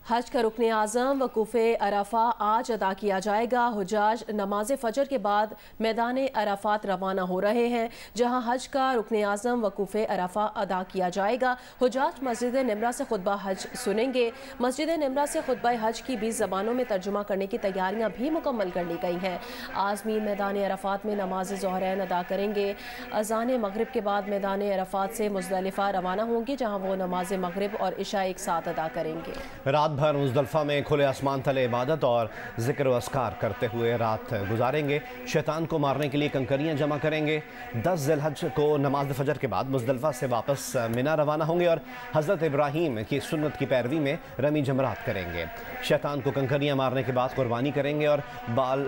हज का रुकन आज़म वकूफ़ अरफा आज अदा किया जाएगा। हुजाज नमाज फ़जर के बाद मैदान अरफात रवाना हो रहे हैं, जहां हज का रुकन आज़म वकूफ़ अरफा अदा किया जाएगा। हुजाज मस्जिद निमरा से खुतबा हज सुनेंगे। मस्जिद निमरा से खुतबा हज की 20 ज़बानों में तर्जुमा करने की तैयारियां भी मुकम्मल कर ली गई हैं। आज़मीन मैदान अरफात में नमाज ज़ोहरैन अदा करेंगे। अज़ान मगरिब के बाद मैदान अरफात से मुज़दलिफ़ा रवाना होंगे, जहाँ वो नमाज मगरिब और इशा एक साथ अदा करेंगे। रात भर मुज़दलिफ़ा में खुले आसमान तले इबादत और ज़िक्र व अस्कार करते हुए रात गुजारेंगे। शैतान को मारने के लिए कंकरियाँ जमा करेंगे। 10 ज़िलहज को नमाज फ़जर के बाद मुज़दलिफ़ा से वापस मिना रवाना होंगे और हज़रत इब्राहीम की सुन्नत की पैरवी में रमी जमरात करेंगे। शैतान को कंकरियाँ मारने के बाद कुर्बानी करेंगे और बाल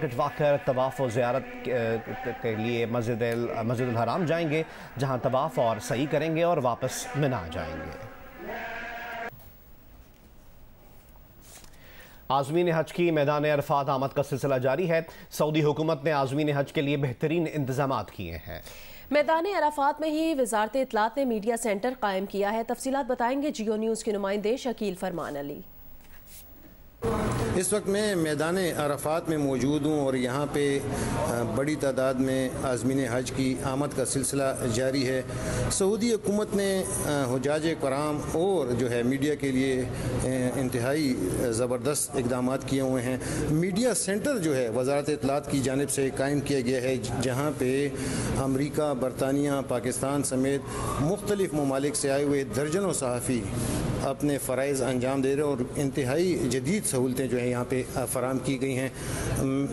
कटवा कर तवाफ़ और ज़ियारत के लिए मस्जिद हराम जाएंगे, जहाँ तवाफ़ और सही करेंगे और वापस मिना जाएंगे। आज़मीन हज की मैदान अरफात आमद का सिलसिला जारी है। सऊदी हुकूमत ने आज़मीन हज के लिए बेहतरीन इंतजामात किए हैं। मैदान अरफात में ही वज़ारत इत्तलात ने मीडिया सेंटर कायम किया है। तफसीलात बताएंगे जियो न्यूज़ के नुमाइंदे शकील फरमान अली। इस वक्त मैं मैदान अरफात में मौजूद हूँ और यहाँ पे बड़ी तादाद में आज़मीन हज की आमद का सिलसिला जारी है। सऊदी हुकूमत ने हुजाज कराम और जो है मीडिया के लिए इंतहाई ज़बरदस्त इक़दाम किए हुए हैं। मीडिया सेंटर जो है वज़ारत इत्तलात की जानिब से कायम किया गया है, जहाँ पे अमरीका, बरतानिया, पाकिस्तान समेत मुख्तलिफ़ ममालिक से आए हुए दर्जनों सहाफ़ी अपने फ़राइज़ अंजाम दे रहे हैं और इंतहाई जदीद सहूलतें जो है यहाँ पे फराम की गई हैं।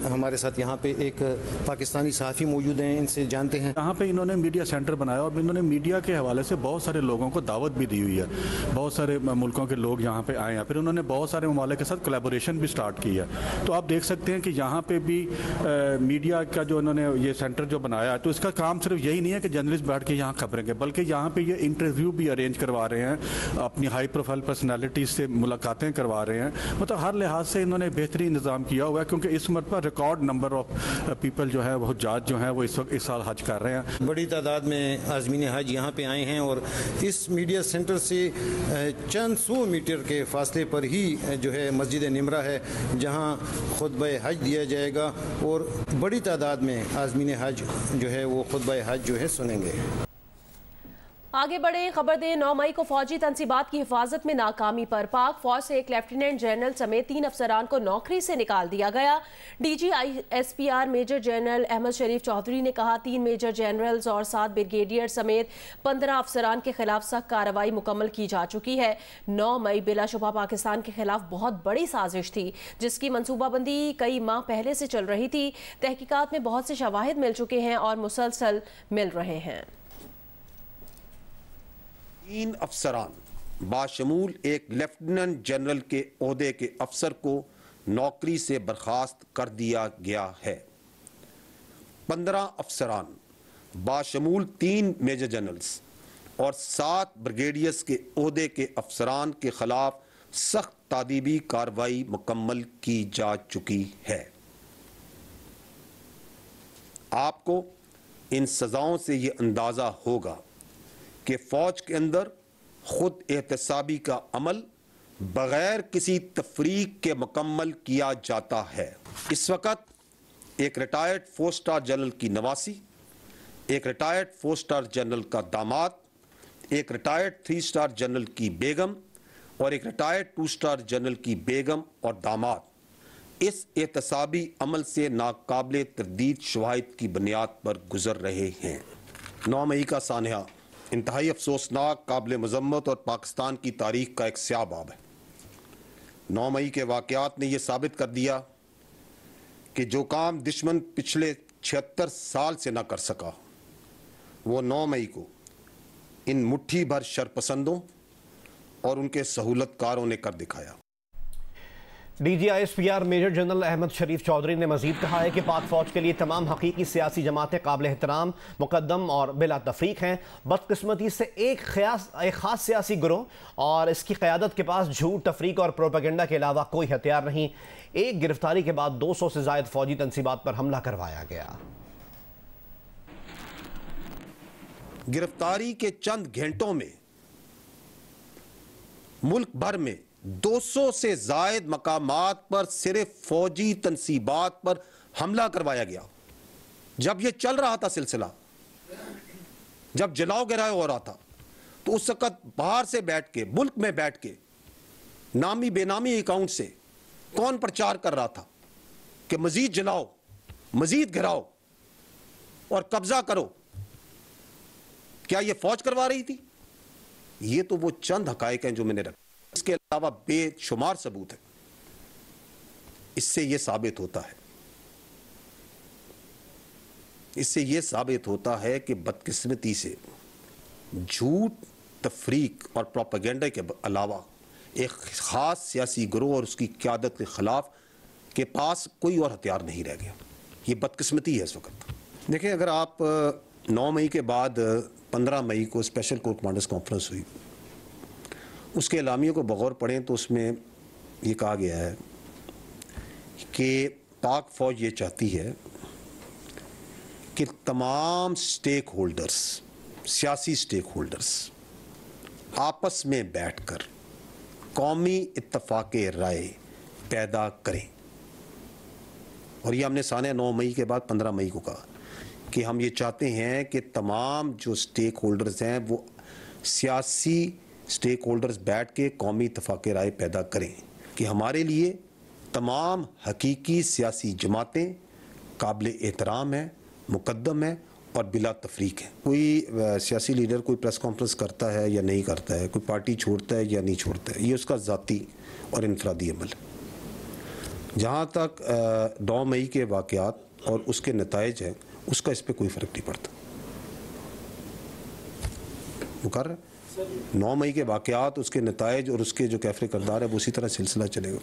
हमारे साथ यहाँ पे एक पाकिस्तानी सहाफ़ी मौजूद हैं, इनसे जानते हैं। यहाँ पे इन्होंने मीडिया सेंटर बनाया और इन्होंने मीडिया के हवाले से बहुत सारे लोगों को दावत भी दी हुई है। बहुत सारे मुल्कों के लोग यहाँ पे आए हैं। फिर उन्होंने बहुत सारे ममालिक के साथ कोलैबोरेशन भी स्टार्ट की है। तो आप देख सकते हैं कि यहाँ पे भी मीडिया का जो उन्होंने ये सेंटर जो बनाया है, तो इसका काम सिर्फ यही नहीं है कि जर्नलिस्ट बैठ के यहाँ खबरेंगे, बल्कि यहाँ पे ये इंटरव्यू भी अरेंज करवा रहे हैं, अपनी हाई प्रोफाइल पर्सनैलिटी से मुलाकातें करवा रहे हैं। मतलब हर लिहाज से इन्होंने बेहतरीन इंतजाम किया हुआ है, क्योंकि इस मरतबा रिकॉर्ड नंबर ऑफ पीपल जो है वो हुज्जाज जो हैं वो इस वक्त इस साल हज कर रहे हैं। बड़ी तादाद में आज़मीन हज यहाँ पे आए हैं और इस मीडिया सेंटर से चंद 100 मीटर के फासले पर ही जो है मस्जिद निमरा है, जहाँ खुतबा हज दिया जाएगा और बड़ी तादाद में आज़मीन हज जो है वो खुतबा हज जो है सुनेंगे। आगे बढ़े खबर दें। 9 मई को फौजी तनसीबात की हिफाजत में नाकामी पर पाक फौज से एक लेफ्टिनेंट जनरल समेत 3 अफसरान को नौकरी से निकाल दिया गया। DGISPR मेजर जनरल अहमद शरीफ चौधरी ने कहा, 3 मेजर जनरल्स और 7 ब्रिगेडियर समेत 15 अफसरान के खिलाफ सख्त कार्रवाई मुकम्मल की जा चुकी है। 9 मई बिलाशुबा पाकिस्तान के खिलाफ बहुत बड़ी साजिश थी, जिसकी मनसूबाबंदी कई माह पहले से चल रही थी। तहकीकात में बहुत से शवाहिद मिल चुके हैं और मुसलसल मिल रहे हैं। 3 अफसरान बाशमूल एक लेफ्टिनेंट जनरल के ओहदे के अफसर को नौकरी से बर्खास्त कर दिया गया है। 15 अफसरान बाशमूल 3 मेजर जनरल्स और 7 ब्रिगेडियर्स के ओहदे के अफसरान के खिलाफ सख्त तादीबी कार्रवाई मुकम्मल की जा चुकी है। आपको इन सजाओं से ये अंदाज़ा होगा कि फौज के अंदर खुद एहतसाबी का अमल बगैर किसी तफरीक के मुकम्मल किया जाता है। इस वक्त एक रिटायर्ड 4 स्टार जनरल की नवासी, एक रिटायर्ड 4 स्टार जनरल का दामाद, एक रिटायर्ड 3 स्टार जनरल की बेगम और एक रिटायर्ड 2 स्टार जनरल की बेगम और दामाद इस एहतसाबी अमल से नाकाबिले तरदीद शवाहिद की बुनियाद पर गुजर रहे हैं। 9 मई का सानहा इंतहाई अफसोसनाक, काबिल मजम्मत और पाकिस्तान की तारीख का एक स्याह बाब है। 9 मई के वाक़यात ने यह साबित कर दिया कि जो काम दुश्मन पिछले 76 साल से ना कर सका, वो 9 मई को इन मुट्ठी भर शरपसंदों और उनके सहूलतकारों ने कर दिखाया। DGISPR मेजर जनरल अहमद शरीफ चौधरी ने मजीद कहा है कि पाक फौज के लिए तमाम हकीकी सियासी जमातें काबिल एहतराम, मुकद्दम और बिला तफरीक हैं। बदकिस्मती से एक खास सियासी गिरोह और इसकी क़यादत के पास झूठ, तफरीक और प्रोपेगेंडा के अलावा कोई हथियार नहीं। एक गिरफ्तारी के बाद 200 से ज़ायद फौजी तनसीबात पर हमला करवाया गया। गिरफ्तारी के चंद घंटों में मुल्क भर में 200 से जायद मकामात पर सिर्फ फौजी तनसीबात पर हमला करवाया गया। जब यह चल रहा था सिलसिला, जब जलाओ गिराओ हो रहा था, तो उस वक्त बाहर से बैठ के, मुल्क में बैठ के नामी बेनामी अकाउंट से कौन प्रचार कर रहा था कि मजीद जलाओ, मजीद गिराओ और कब्जा करो? क्या यह फौज करवा रही थी? ये तो वो चंद हकायक हैं जो मैंने रखे, इसके अलावा बेशुमार सबूत है। इससे यह साबित होता है कि बदकिस्मती से झूठ, तफरीक और प्रोपेगेंडा के अलावा एक खास सियासी गिरोह और उसकी क़यादत के खिलाफ के पास कोई और हथियार नहीं रह गया। ये बदकिस्मती है इस वक्त। देखिए, अगर आप 9 मई के बाद 15 मई को स्पेशल कोर कमांडर्स कॉन्फ्रेंस हुई, उसके एलामिया को बगौर पढ़ें तो उसमें ये कहा गया है कि पाक फौज ये चाहती है कि तमाम स्टेक होल्डर्स, सियासी स्टेक होल्डर्स आपस में बैठकर कौमी इत्तफाक़े राय पैदा करें। और ये हमने साने 9 मई के बाद 15 मई को कहा कि हम ये चाहते हैं कि तमाम जो स्टेक होल्डर्स हैं वो सियासी स्टेक होल्डर्स बैठ के कौमी इत्तफाक़े राय पैदा करें कि हमारे लिए तमाम हकीकी सियासी जमातें काबिल एहतराम हैं, मुकद्दम है और बिला तफरीक है। कोई सियासी लीडर कोई प्रेस कॉन्फ्रेंस करता है या नहीं करता है, कोई पार्टी छोड़ता है या नहीं छोड़ता है, ये उसका ज़ाती और इनफरादी अमल है। जहाँ तक 9 मई के वाक़यात और उसके नताइज हैं, उसका इस पर कोई फ़र्क नहीं पड़ता। मुकर्रर 9 मई के वाक़यात, उसके नताइज और उसके जो कैफरे करदार है वो उसी तरह सिलसिला चलेगा।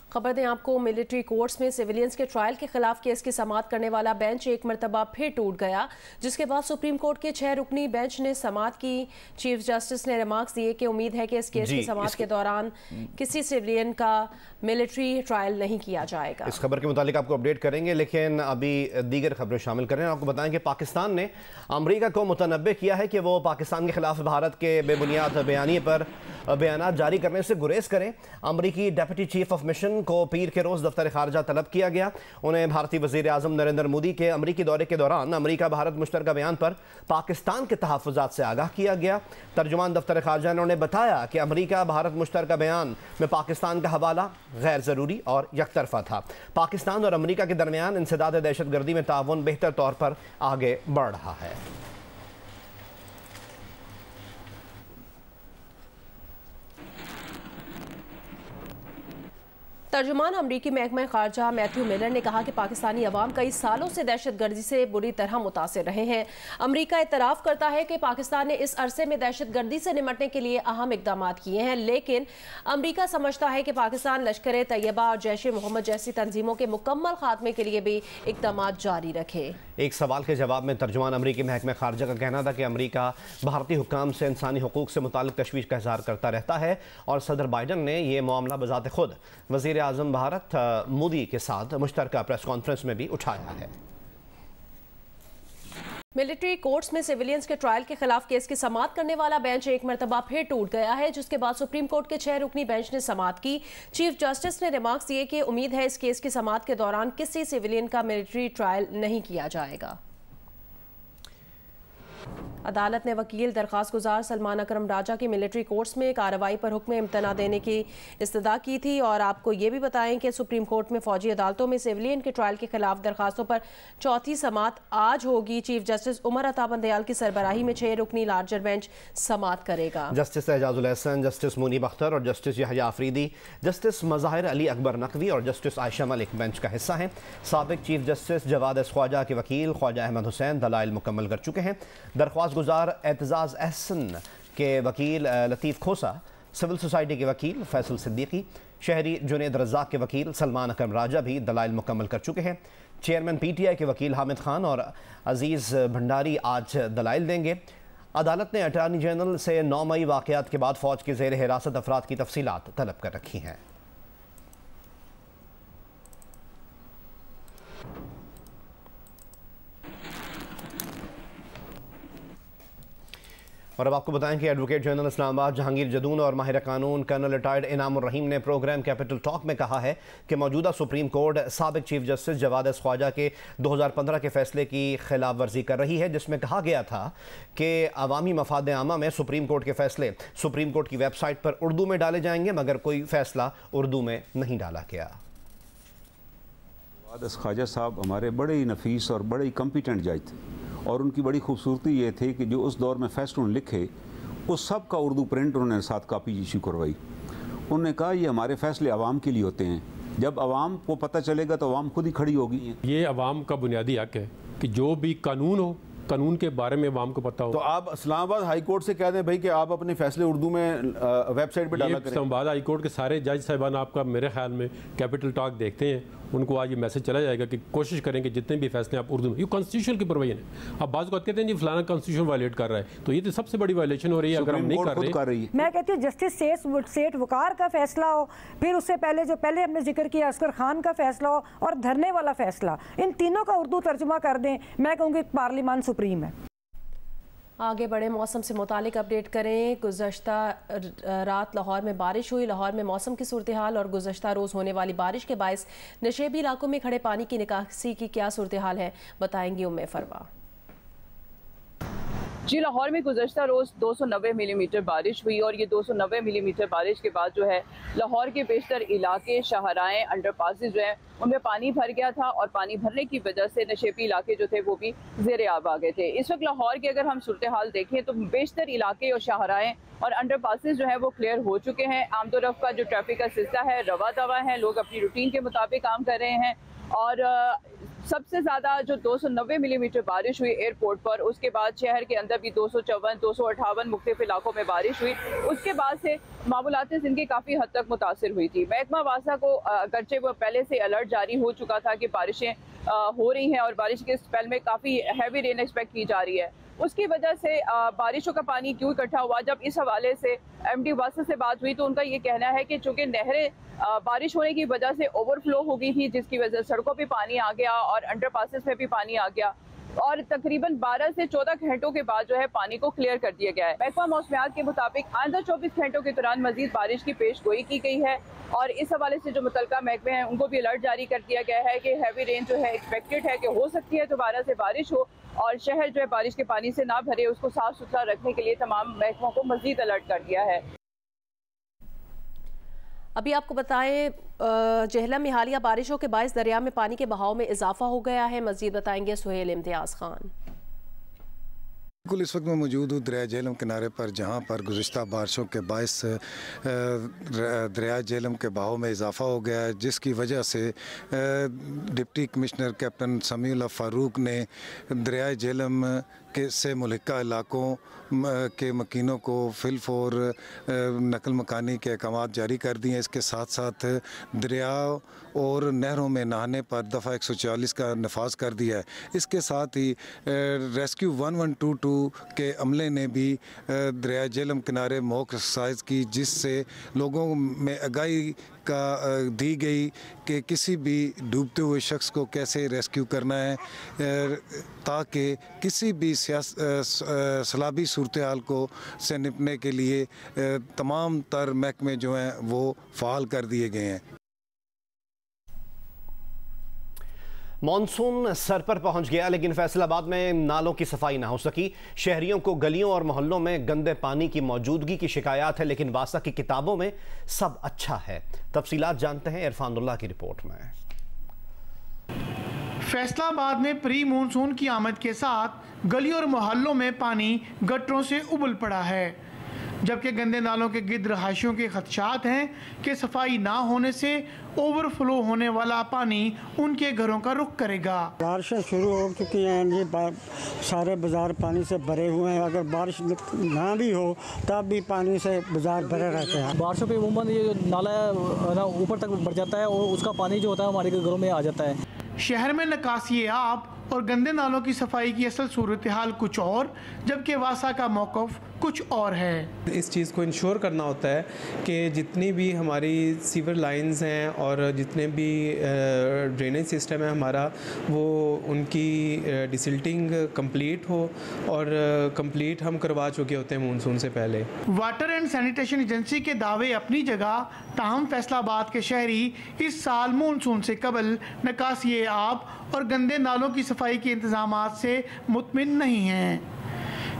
खबर दें आपको, मिलिट्री कोर्ट्स में सिविलियंस के ट्रायल के खिलाफ केस की समाअत करने वाला बेंच एक मरतबा फिर टूट गया, जिसके बाद सुप्रीम कोर्ट के 6 रुकनी बेंच ने समाअत की। चीफ जस्टिस ने रिमार्क्स दिए कि उम्मीद है कि इस केस की समाअत के दौरान किसी सिविलियन का मिलिट्री ट्रायल नहीं किया जाएगा। इस खबर के मुतालिक आपको अपडेट करेंगे, लेकिन अभी दीगर खबरें शामिल करें। आपको बताएं कि पाकिस्तान ने अमरीका को मुतनब्बे किया है कि वो पाकिस्तान के खिलाफ भारत के बेबुनियाद बयानी पर बयान जारी करने से गुरेज करें। अमरीकी डेप्यूटी चीफ ऑफ मिशन को पीर के रोज़ दफ्तर खारजा तलब किया गया। उन्हें भारतीय वज़ीर आज़म नरेंद्र मोदी के अमरीकी दौरे के दौरान अमरीका भारत मुश्तरका बयान पर पाकिस्तान के तहफ़्फ़ुज़ात से आगाह किया गया। तर्जुमान दफ्तर खारजा ने बताया कि अमरीका भारत मुश्तरका बयान में पाकिस्तान का हवाला गैर ज़रूरी और यकतरफा था। पाकिस्तान और अमरीका के दरमियान इंसदाद दहशतगर्दी में ताउन बेहतर तौर पर आगे बढ़ रहा है। तर्जुमान अमरीकी महकमा खारजा मैथ्यू मिलर ने कहा कि पाकिस्तानी अवाम कई सालों से दहशतगर्दी से बुरी तरह मुतासिर रहे हैं। अमरीका इतराफ़ करता है कि पाकिस्तान ने इस अरसे में दहशतगर्दी से निपटने के लिए अहम इकदाम किए हैं, लेकिन अमरीका समझता है कि पाकिस्तान लश्कर तैयबा और जैश ए मोहम्मद जैसी तंजीमों के मुकम्मल खात्मे के लिए भी इकदाम जारी रखे। एक सवाल के जवाब में तर्जुमान अमरीकी महकमा खारजा का कहना था कि अमरीका भारतीय हुक्काम से इंसानी हुकूक से मुताल्लिक तशवीश का इज़हार करता रहता है और सदर बाइडन ने यह मामला बजाते खुद वज़ीर आज़म भारत मोदी के साथ मुश्तरका प्रेस कॉन्फ्रेंस में भी उठाया है। मिलिट्री कोर्ट्स में सिविलियंस के ट्रायल के खिलाफ केस की समाअत करने वाला बेंच एक मरतबा फिर टूट गया है, जिसके बाद सुप्रीम कोर्ट के 6 रुकनी बेंच ने समाअत की। चीफ जस्टिस ने रिमार्क्स दिए कि उम्मीद है इस केस की समाअत के दौरान किसी सिविलियन का मिलिट्री ट्रायल नहीं किया जाएगा। अदालत ने वकील दरख्वास्त गुजार सलमान अकरम राजा की मिलिट्री कोर्ट्स में कार्रवाई पर हुक्म इम्तना देने की इस्तदा की थी। और आपको ये भी बताएं कि सुप्रीम कोर्ट में फौजी अदालतों में सिविलियन के ट्रायल के खिलाफ दरखास्तों पर चौथी समाअत आज होगी। चीफ जस्टिस उमर अता बंदयाल की सरबराही में 6 रुकनी लार्जर बेंच समाअत करेगा। जस्टिस एजाजुल एहसन, जस्टिस मुनीब अख्तर और जस्टिस यहया अफरीदी, जस्टिस मज़ाहिर अली अकबर नकवी और जस्टिस आयशा मलिक बेंच का हिस्सा हैं। साबिक चीफ जस्टिस जवाद ख्वाजा के वकील ख्वाजा अहमद हुसैन दलाइल मुकम्मल कर चुके हैं। दरख्वास्त गुजार एतजाज़ एहसन के वकील लतीफ़ खोसा, सिविल सोसाइटी के वकील फैसल सिद्दीकी, शहरी जुनेद रज़ाक के वकील सलमान अकरम राजा भी दलाइल मुकम्मल कर चुके हैं। चेयरमैन PTI के वकील हामिद खान और अजीज़ भंडारी आज दलाइल देंगे। अदालत ने अटॉर्नी जनरल से 9 मई वाक़यात के बाद फ़ौज के ज़ेर हिरासत अफराद की तफसीलात तलब कर रखी हैं। और अब आपको बताएं कि एडवोकेट जनरल इस्लामाबाद जहांगीर जदून और माहिर कानून कर्नल रिटायर्ड इनामुर रहीम ने प्रोग्राम कैपिटल टॉक में कहा है कि मौजूदा सुप्रीम कोर्ट साबिक चीफ जस्टिस जवाद ख्वाजा के 2015 के फैसले की खिलाफ वर्जी कर रही है, जिसमें कहा गया था कि अवामी मफाद आमा में सुप्रीम कोर्ट के फैसले सुप्रीम कोर्ट की वेबसाइट पर उर्दू में डाले जाएंगे, मगर कोई फैसला उर्दू में नहीं डाला गया। जवाद ख्वाजा साहब हमारे बड़े ही नफीस और बड़े ही कॉम्पिटेंट जज थे, और उनकी बड़ी खूबसूरती ये थी कि जो उस दौर में फैसले उन्होंने लिखे उस सब का उर्दू प्रिंट उन्होंने 7 कॉपी इशू करवाई। उन्होंने कहा ये हमारे फैसले आवाम के लिए होते हैं, जब आवाम को पता चलेगा तो आवाम खुद ही खड़ी होगी। ये आवाम का बुनियादी हक है कि जो भी कानून हो, कानून के बारे में आवाम को पता हो। तो आप इस्लामाबाद हाई कोर्ट से कह दें भाई कि आप अपने फैसले उर्दू में वेबसाइट पे डाला करें। इस्लामाबाद हाई कोर्ट के सारे जज साहिबान आपका मेरे ख्याल में कैपिटल टॉक देखते हैं, उनको आज ये मैसेज चला जाएगा कि कोशिश करें कि जितने भी फैसले आप उर्दू में, ये कॉन्स्टिट्यूशन की प्रोविजन है। अब बात कहते हैं जी फलाना कॉन्स्टिट्यूशन वायलेट कर रहा है, तो ये तो सबसे बड़ी वायलेशन हो रही है अगर हम नहीं कर रहे। मैं कहती हूँ जस्टिस सेठ वकार का फैसला हो, फिर उससे पहले जो पहले हमने जिक्र किया असगर खान का फैसला हो, और धरने वाला फैसला, इन तीनों का उर्दू तर्जुमा कर दें। मैं कहूँगी पार्लियामान सुप्रीम है। आगे बढ़े मौसम से मुतालिक अपडेट करें। गुज़श्ता रात लाहौर में बारिश हुई। लाहौर में मौसम की सूरत हाल और गुज़श्ता रोज़ होने वाली बारिश के बायस नशेबी इलाकों में खड़े पानी की निकासी की क्या सूरत हाल है, बताएंगी उम्मे फरवा। जी, लाहौर में गुज़श्ता रोज़ 290 मिलीमीटर बारिश हुई और ये 290 मिलीमीटर बारिश के बाद जो है लाहौर के बेशतर इलाके, शाहराएँ, अंडरपासेस जो हैं उनमें पानी भर गया था, और पानी भरने की वजह से नशेबी इलाके जो थे वो भी ज़ेरे आब आ गए थे। इस वक्त लाहौर की अगर हम सूरत हाल देखें तो बेशतर इलाके और शाहराएँ और अंडरपासेस जो है वो क्लियर हो चुके हैं। आमदोरफ्त का जो ट्रैफिक का सिलसिला है रवा दवा है, लोग अपनी रूटीन के मुताबिक काम कर रहे हैं। और सबसे ज़्यादा जो 290 मिलीमीटर बारिश हुई एयरपोर्ट पर, उसके बाद शहर के अंदर भी 254, 258 मुख्तलिफ इलाकों में बारिश हुई। उसके बाद से मामूलात ज़िंदगी काफ़ी हद तक मुतासिर हुई थी। महकमा वासा को अगरचे वो पहले से अलर्ट जारी हो चुका था कि बारिशें हो रही हैं और बारिश के स्पेल में काफ़ी हैवी रेन एक्सपेक्ट की जा रही है। उसकी वजह से बारिशों का पानी क्यों इकट्ठा हुआ, जब इस हवाले से एमडी वासा से बात हुई तो उनका ये कहना है कि चूँकि नहरें बारिश होने की वजह से ओवरफ्लो हो गई थी, जिसकी वजह से सड़कों पे पानी आ गया और अंडरपासेस में भी पानी आ गया, और तकरीबन 12 से 14 घंटों के बाद जो है पानी को क्लियर कर दिया गया है। महकमा मौसमियात के मुताबिक आइंदा 24 घंटों के दौरान मजीद बारिश की पेशगोई की गई है, और इस हवाले से जो मुतलका महकमे हैं उनको भी अलर्ट जारी कर दिया गया है कि हैवी रेन जो है एक्सपेक्टेड है कि हो सकती है दोबारा से बारिश हो, और शहर जो है बारिश के पानी से ना भरे, उसको साफ सुथरा रखने के लिए तमाम महकमों को मजीद अलर्ट कर दिया है। अभी आपको बताएं जेहलम में हालिया बारिशों के बायस दरिया में पानी के बहाव में इजाफा हो गया है। मजीद बताएंगे सुहेल इम्तियाज़ खान। बिल्कुल इस वक्त मैं मौजूद हूँ दरिया झेलम किनारे पर, जहाँ पर गुज़श्ता बारिशों के बायस दरिया झेलम के बहाव में इजाफा हो गया है, जिसकी वजह से deputy commissioner captain Samiullah Farooq ने दरिया झेलम के से मुल्का इलाकों के मकीनों को फिलफोर नकल मकानी के अहकाम जारी कर दिए हैं। इसके साथ साथ दरिया और नहरों में नहाने पर दफ़ा 144 का नफाज कर दिया है। इसके साथ ही रेस्क्यू 1122 के अमले ने भी दरिया झेलम किनारे मॉक एक्सरसाइज की, जिससे लोगों में आगाही का दी गई कि किसी भी डूबते हुए शख्स को कैसे रेस्क्यू करना है, ताकि किसी भी सलाबी सूरत हाल को से निपटने के लिए तमाम तर महकमे जो हैं वो फ़ाल कर दिए गए हैं। मॉनसून सर पर पहुंच गया, लेकिन फैसलाबाद में नालों की सफाई ना हो सकी। शहरियों को गलियों और मोहल्लों में गंदे पानी की मौजूदगी की शिकायत है, लेकिन वासा की किताबों में सब अच्छा है। तफसीलात जानते हैं इरफानुल्लाह की रिपोर्ट में। फैसलाबाद में प्री मानसून की आमद के साथ गलियों और मोहल्लों में पानी गटरों से उबल पड़ा है, जबकि गंदे नालों के गिर्द रहायशियों के खदशात हैं कि सफाई ना होने से ओवरफ्लो होने वाला पानी उनके घरों का रुख करेगा। बारिशें शुरू हो चुकी हैं जी, सारे बाजार पानी से भरे हुए हैं। अगर बारिश ना भी हो तब भी पानी से बाजार भरे रहते हैं। बारिशों पे उमूमन ये नाला ना ऊपर तक बढ़ जाता है और उसका पानी जो होता है हमारे घरों में आ जाता है। शहर में निकासी आब और गंदे नालों की सफाई की असल सूरत हाल कुछ और, जबकि वासा का मौक़िफ़ कुछ और है। इस चीज़ को इंश्योर करना होता है कि जितनी भी हमारी सीवर लाइंस हैं और जितने भी ड्रेनेज सिस्टम है हमारा, वो उनकी डिसिल्टिंग कंप्लीट हो और कंप्लीट हम करवा चुके होते हैं मानसून से पहले। वाटर एंड सैनिटेशन एजेंसी के दावे अपनी जगह, ताहम फैसलाबाद के शहरी इस साल मानसून से कबल निकासी आब और गंदे नालों की सफाई के इंतजाम से मुतमिन नहीं हैं।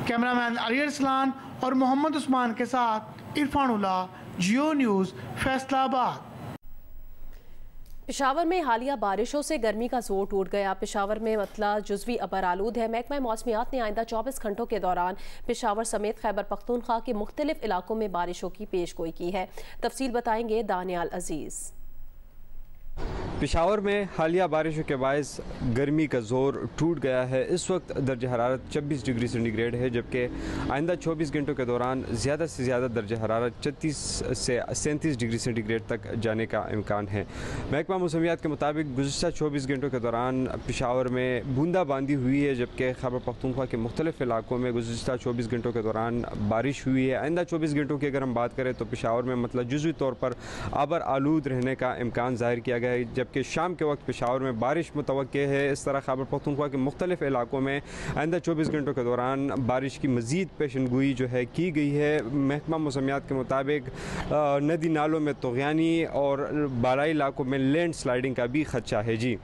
कैमरामैन अली अरसलान और मोहम्मद उस्मान के साथ इरफानुल्लाह, जियो न्यूज़, फैसलाबाद। पेशावर में हालिया बारिशों से गर्मी का जोर टूट गया। पेशावर में मतला जुज़वी अबर आलूद है। महकमा मौसमियात ने आइंदा 24 घंटों के दौरान पेशावर समेत खैबर पख्तूनख्वा के मुख्तलिफ इलाकों में बारिशों की पेशगोई की है। तफसील बताएंगे दानियाल अजीज़। पेशावर में हालिया बारिशों के बायस गर्मी का जोर टूट गया है। इस वक्त दर्जा हरारत 26 डिग्री सेंटीग्रेड है, जबकि आइंदा 24 घंटों के दौरान ज़्यादा से ज़्यादा दर्जा हरारत 36 से 37 डिग्री सेंटीग्रेड तक जाने का इम्कान है। महकमा मौसमियात के मुताबिक गुज़िश्ता 24 घंटों के दौरान पेशावर में बूंदाबांदी हुई है, जबकि खैबर पख्तूनख्वा के मुख्तलिफ इलाकों में गुज़िश्ता 24 घंटों के दौरान बारिश हुई है। आइंदा 24 घंटों की अगर हम बात करें तो पेशावर में मतलब जुज़वी तौर पर आबर आलूद रहने का इम्कान ज़ाहिर किया गया है, जबकि शाम के वक्त पेशावर में बारिश मुतवक्के है। इस तरह खैबर पख्तूनख्वा के मुख्तलिफ इलाकों में आइंदा 24 घंटों के दौरान बारिश की मज़ीद पेशनगोई जो है की गई है। महकमा मौसमियात के मुताबिक नदी नालों में तुग़यानी और बालाई इलाकों में लैंड स्लाइडिंग का भी खदशा है। जी,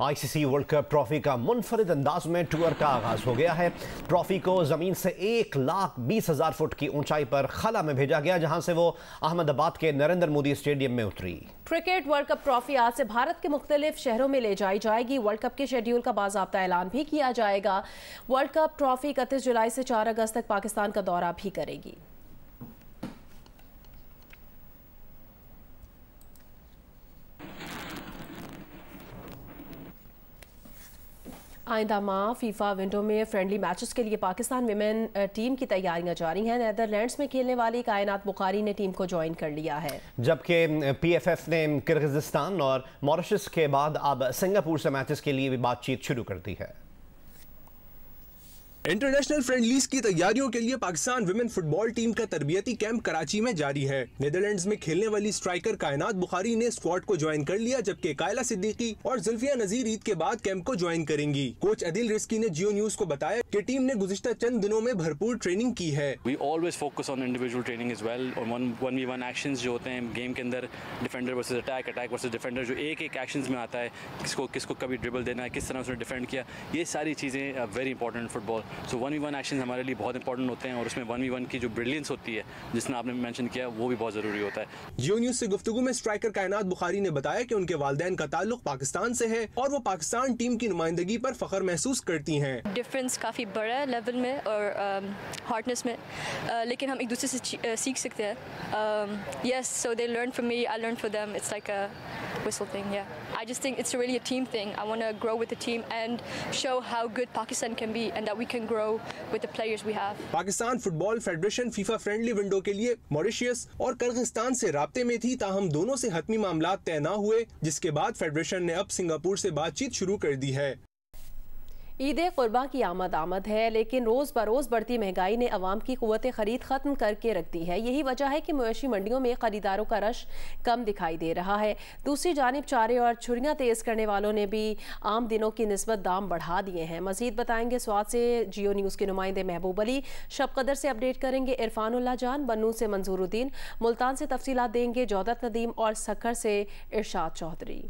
आईसीसी वर्ल्ड कप ट्रॉफी का मुनफरिद अंदाज में टूर का आगाज हो गया है। ट्रॉफी को जमीन से 1,20,000 फुट की ऊंचाई पर खला में भेजा गया, जहां से वो अहमदाबाद के नरेंद्र मोदी स्टेडियम में उतरी। क्रिकेट वर्ल्ड कप ट्रॉफी आज से भारत के मुख्तलिफ शहरों में ले जाई जाएगी। वर्ल्ड कप के शेड्यूल का बाज़ाब्ता ऐलान भी किया जाएगा। वर्ल्ड कप ट्रॉफी 31 जुलाई से 4 अगस्त तक पाकिस्तान का दौरा भी करेगी। आइंदा माह फीफा विंडो में फ्रेंडली मैचेस के लिए पाकिस्तान विमेन टीम की तैयारियां जारी हैं। नेदरलैंड्स में खेलने वाली कायनात बुखारी ने टीम को ज्वाइन कर लिया है, जबकि पीएफएफ ने किर्गिस्तान और मॉरिशस के बाद अब सिंगापुर से मैचेस के लिए भी बातचीत शुरू कर दी है। इंटरनेशनल फ्रेंडलीज की तैयारियों के लिए पाकिस्तान विमेन फुटबॉल टीम का तरबियती कैंप कराची में जारी है। नेदरलैंड्स में खेलने वाली स्ट्राइकर कायनात बुखारी ने स्क्वाड को ज्वाइन कर लिया, जबकि कायला सिद्दीकी और जुल्फिया नजीर ईद के बाद कैंप को ज्वाइन करेंगी। कोच अदिल रिस्की ने जियो न्यूज को बताया कि टीम ने गुज़िश्ता चंद दिनों में भरपूर ट्रेनिंग की है। We always focus on individual training as well, और 1v1 एक्शंस जो होते हैं गेम के अंदर, defender versus attack, attack versus defender, जो एक एक एक्शंस में आता है, किसको कभी ड्रिबल देना है, किस तरह उसने डिफेंड किया, ये सारी चीज़ें वेरी इंपॉर्टेंट फुटबॉल। सो 1v1 एक्शन हमारे लिए बहुत इंपॉर्टेंट होते हैं, और उसमें 1v1 की जो ब्रिलियंस होती है जिसने आपने मेंशन किया, वो भी बहुत ज़रूरी होता है। जियो न्यूज़ से गुफ्तगू में स्ट्राइकर कायनात बुखारी ने बताया कि उनके वालिदैन का ताल्लुक पाकिस्तान से है और वो पाकिस्तान टीम की नुमाइंदगी पर फख्र महसूस करती हैं। डिफरेंस काफ़ी बड़ा है लेवल में और हार्डनेस में, लेकिन हम एक दूसरे से सीख सकते हैं। Yes, so they learn from me, I learn from them. It's like a whistle thing, yeah. I just think it's really a team thing. I want to grow with the team and show how good Pakistan can be and that we can grow with the players we have. Pakistan football federation FIFA friendly window के लिए Mauritius और Kyrgyzstan से राब्ते में थी, ताहम दोनों से हतमी मामलात तय न हुए, जिसके बाद फेडरेशन ने अब सिंगापुर से बातचीत शुरू कर दी है। ईद कुर्बा की आमद है, लेकिन रोज़ बरोज़ बढ़ती महंगाई ने अवाम की क़ुव्वत ख़रीद ख़त्म करके रख दी है। यही वजह है कि मवेशी मंडियों में ख़रीदारों का रश कम दिखाई दे रहा है। दूसरी जानिब चारे और छुरियाँ तेज़ करने वालों ने भी आम दिनों की निस्बत दाम बढ़ा दिए हैं। मज़ीद बताएंगे स्वाद से जियो न्यूज़ के नुमाइंदे महबूब अली, शबकदर से अपडेट करेंगे इरफानुल्लाह जान, बन्नू से मंजूरुद्दीन, मुल्तान से तफसीलात देंगे जौदत नदीम और सखर से इरशाद चौधरी।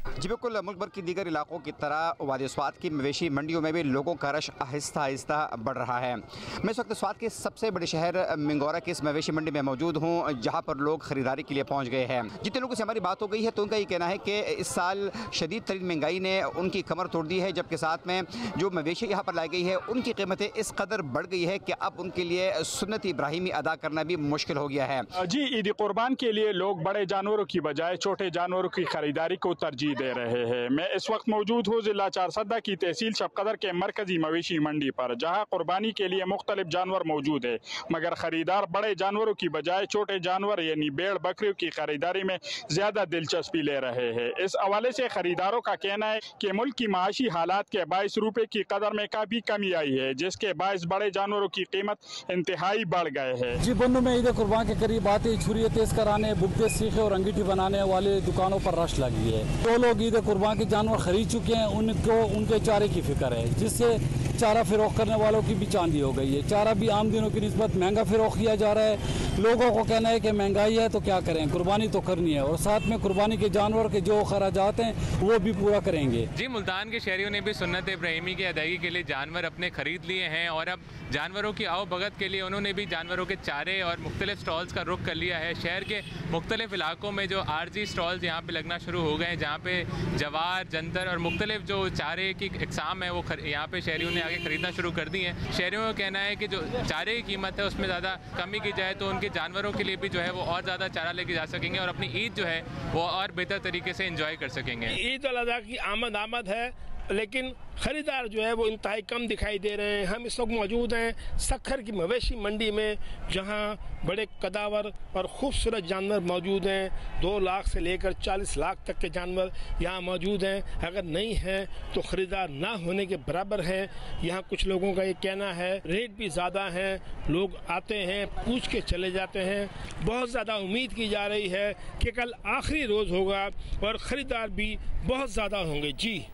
जी बिल्कुल, मुल्क भर की दीगर इलाकों की तरह वादी स्वात की मवेशी मंडियों में भी लोगों का रश आहिस्ता आहिस्ता बढ़ रहा है। मैं इस वक्त स्वात के सबसे बड़े शहर मिंगोरा की इस मवेशी मंडी में मौजूद हूँ, जहाँ पर लोग ख़रीदारी के लिए पहुँच गए हैं। जितने लोगों से हमारी बात हो गई है तो उनका ये कहना है कि इस साल शदीद तरीन महंगाई ने उनकी कमर तोड़ दी है, जबकि साथ में जो मवेशी यहाँ पर लाई गई है उनकी कीमतें इस कदर बढ़ गई है कि अब उनके लिए सुन्नत इब्राहिमी अदा करना भी मुश्किल हो गया है। जी, ईद कुर्बान के लिए लोग बड़े जानवरों की बजाय छोटे जानवरों की खरीदारी को तरजीह तरजीह दे रहे हैं। मैं इस वक्त मौजूद हूँ जिला चारसदा की तहसील शबकदर के मरकजी मवेशी मंडी पर, जहाँ कुर्बानी के लिए मुख्तलिफ जानवर मौजूद है, मगर खरीदार बड़े जानवरों की बजाय छोटे जानवर यानी भेड़ बकरियों की खरीदारी में ज्यादा दिलचस्पी ले रहे हैं। इस हवाले से खरीदारों का कहना है कि मुल्क की माशी हालात के बायस रुपए की कदर में काफी कमी आई है, जिसके बायस बड़े जानवरों की कीमत इंतहाई बढ़ गए हैं। जी बन्नू में ईद कुर्बान के करीब आते छुरी तेज कराने, बुगदे, सीखे और अंगीठी बनाने वाले दुकानों पर रश लगी है। जो लोग ईद कुर्बान के जानवर खरीद चुके हैं उनको उनके चारे की फिक्र है, जिससे चारा फिरोख्त करने वालों की भी चांदी हो गई है। चारा भी आम दिनों की निस्बत महंगा फिरोख्त किया जा रहा है। लोगों को कहना है कि महंगाई है तो क्या करें, कुर्बानी तो करनी है और साथ में कुर्बानी के जानवर के जो खर्चात हैं वो भी पूरा करेंगे। जी मुल्तान के शहरियों ने भी सुन्नत इब्राहिमी की अदायगी के लिए जानवर अपने खरीद लिए हैं और अब जानवरों की आवभगत के लिए उन्होंने भी जानवरों के चारे और मुख्तलिफ स्टॉल्स का रुख कर लिया है। शहर के मुख्तलिफ इलाकों में जो आरजी स्टॉल्स यहाँ पे लगना शुरू हो गए हैं, जहाँ पे जवार, जंतर और मुख्तलिफ जो चारे की इकसाम है वो यहाँ पे शहरियों ने आगे खरीदना शुरू कर दी है। शहरियों का कहना है कि जो चारे की कीमत है उसमें ज़्यादा कमी की जाए तो उनके जानवरों के लिए भी जो है वो और ज़्यादा चारा लेके जा सकेंगे और अपनी ईद जो है वो और बेहतर तरीके से इंजॉय कर सकेंगे। ईद उल अज़हा की आमद है, लेकिन ख़रीदार जो है वो इंतहाई कम दिखाई दे रहे हैं। हम इस वक्त मौजूद हैं सक्खर की मवेशी मंडी में, जहां बड़े कदावर और ख़ूबसूरत जानवर मौजूद हैं। 2 लाख से लेकर 40 लाख तक के जानवर यहाँ मौजूद हैं। अगर नहीं हैं तो ख़रीदार ना होने के बराबर हैं। यहाँ कुछ लोगों का ये कहना है रेट भी ज़्यादा हैं, लोग आते हैं पूछ के चले जाते हैं। बहुत ज़्यादा उम्मीद की जा रही है कि कल आखिरी रोज़ होगा और ख़रीदार भी बहुत ज़्यादा होंगे। जी।